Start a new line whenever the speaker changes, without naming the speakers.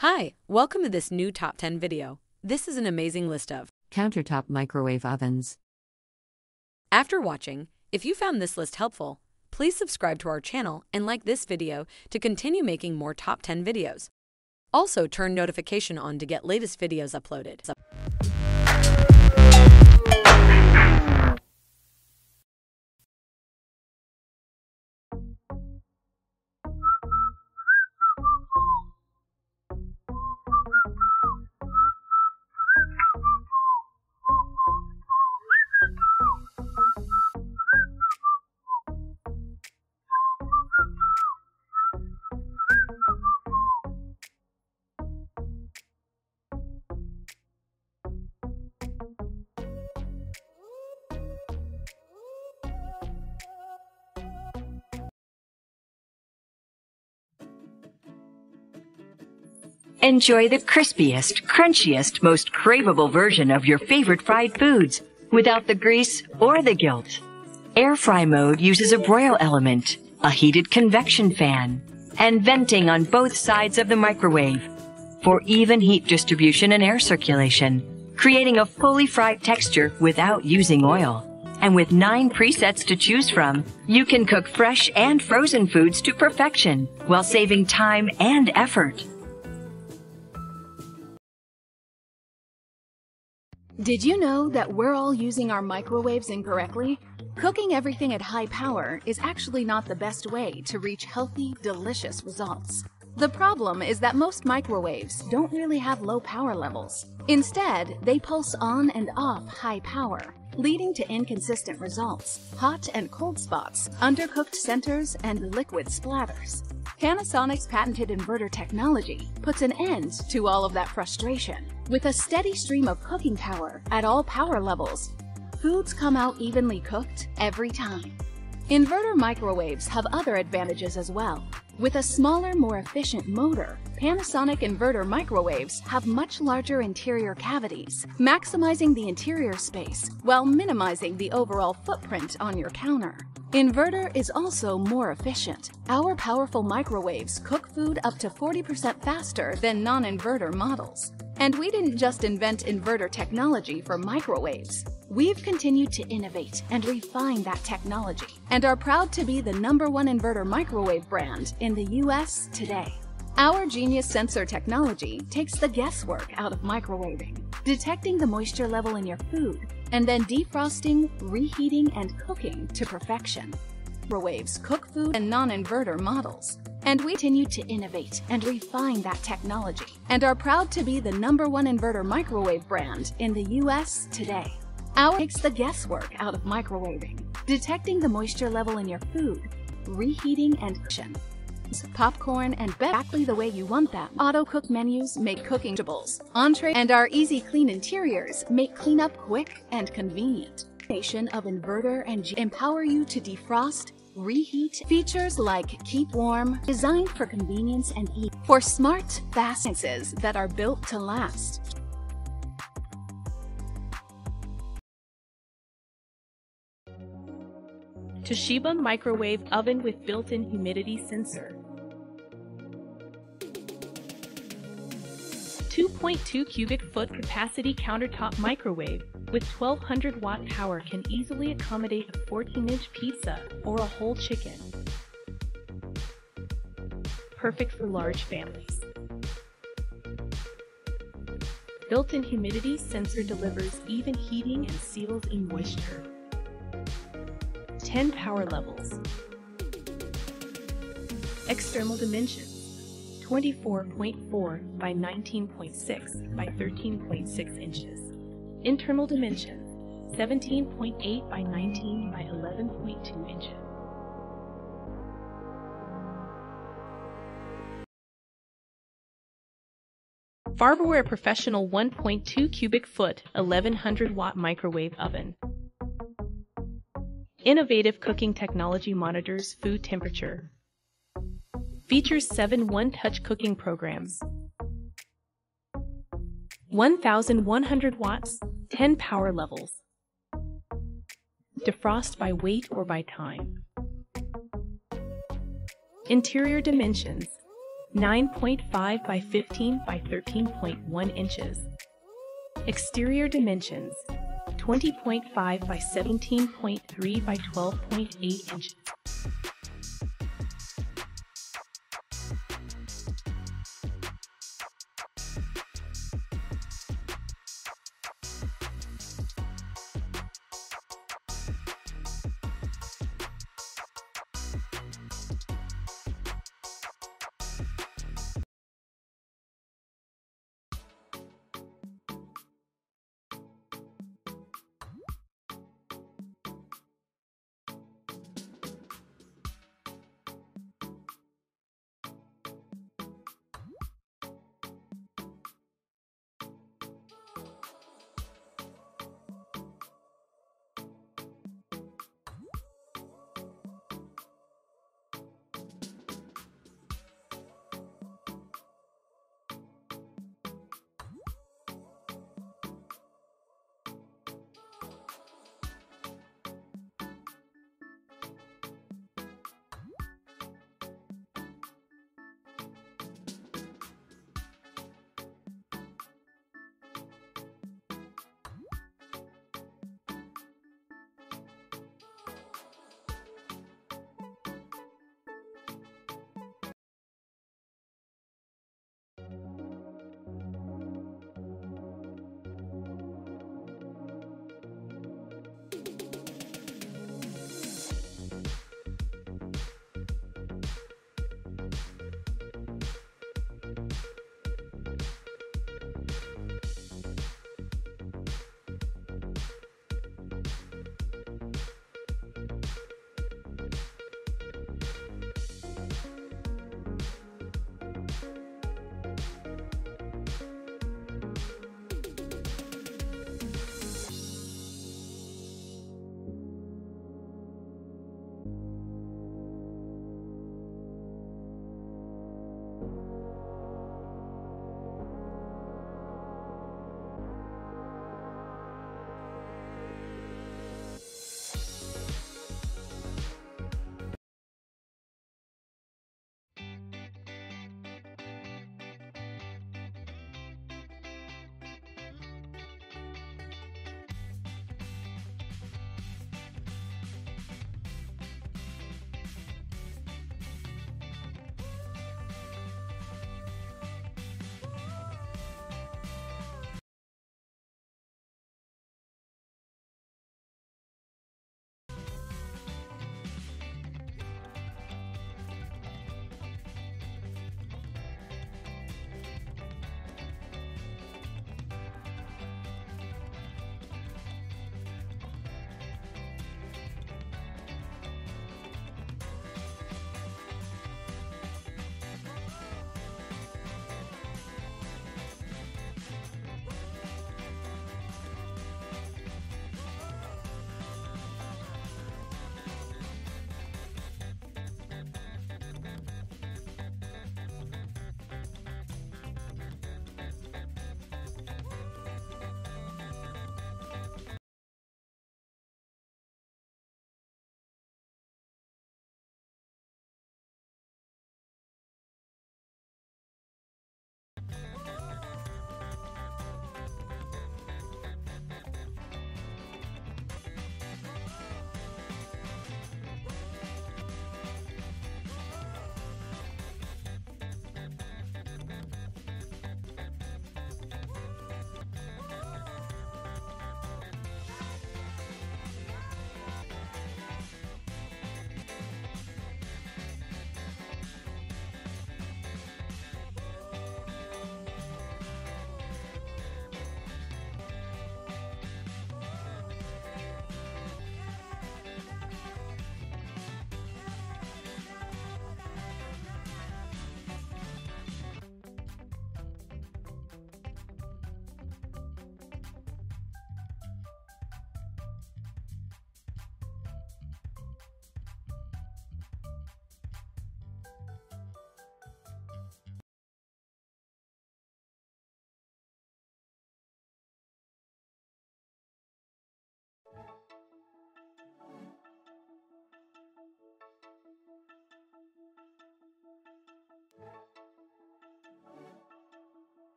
Hi, welcome to this new Top 10 video. This is an amazing list of
countertop microwave ovens.
After watching, if you found this list helpful, please subscribe to our channel and like this video to continue making more Top 10 videos. Also, turn notification on to get latest videos uploaded.
Enjoy the crispiest, crunchiest, most craveable version of your favorite fried foods without the grease or the guilt. Air fry mode uses a broil element, a heated convection fan, and venting on both sides of the microwave for even heat distribution and air circulation, creating a fully fried texture without using oil. And with 9 presets to choose from, you can cook fresh and frozen foods to perfection while saving time and effort.
Did you know that we're all using our microwaves incorrectly? Cooking everything at high power is actually not the best way to reach healthy, delicious results. The problem is that most microwaves don't really have low power levels. Instead, they pulse on and off high power, leading to inconsistent results, hot and cold spots, undercooked centers, and liquid splatters. Panasonic's patented inverter technology puts an end to all of that frustration. With a steady stream of cooking power at all power levels, foods come out evenly cooked every time. Inverter microwaves have other advantages as well. With a smaller, more efficient motor, Panasonic inverter microwaves have much larger interior cavities, maximizing the interior space while minimizing the overall footprint on your counter. Inverter is also more efficient. Our powerful microwaves cook food up to 40% faster than non-inverter models. And we didn't just invent inverter technology for microwaves. We've continued to innovate and refine that technology, and are proud to be the #1 inverter microwave brand in the US today. Our genius sensor technology takes the guesswork out of microwaving, detecting the moisture level in your food, and then defrosting, reheating, and cooking to perfection. Microwaves cook food and non-inverter models. And we continue to innovate and refine that technology, and are proud to be the #1 inverter microwave brand in the US today. Our takes the guesswork out of microwaving, detecting the moisture level in your food, reheating and cooking. Popcorn and exactly the way you want them. Auto-cook menus make cooking vegetables, entree, and our easy clean interiors make cleanup quick and convenient. Combination of inverter and empower you to defrost, reheat. Features like keep warm, designed for convenience and ease, for smart, fast appliances that are built to last.
Toshiba microwave oven with built-in humidity sensor. 2.2 cubic foot capacity countertop microwave with 1200 watt power can easily accommodate a 14-inch pizza or a whole chicken. Perfect for large families. Built-in humidity sensor delivers even heating and seals in moisture. 10 power levels. External dimensions: 24.4 by 19.6 by 13.6 inches. Internal dimensions: 17.8 by 19 by 11.2 inches. Farberware Professional 1.2 cubic foot 1100 watt microwave oven. Innovative cooking technology monitors food temperature. Features 7 one-touch cooking programs. 1100 watts, 10 power levels. Defrost by weight or by time. Interior dimensions: 9.5 by 15 by 13.1 inches. Exterior dimensions: 20.5 by 17.3 by 12.8 inches.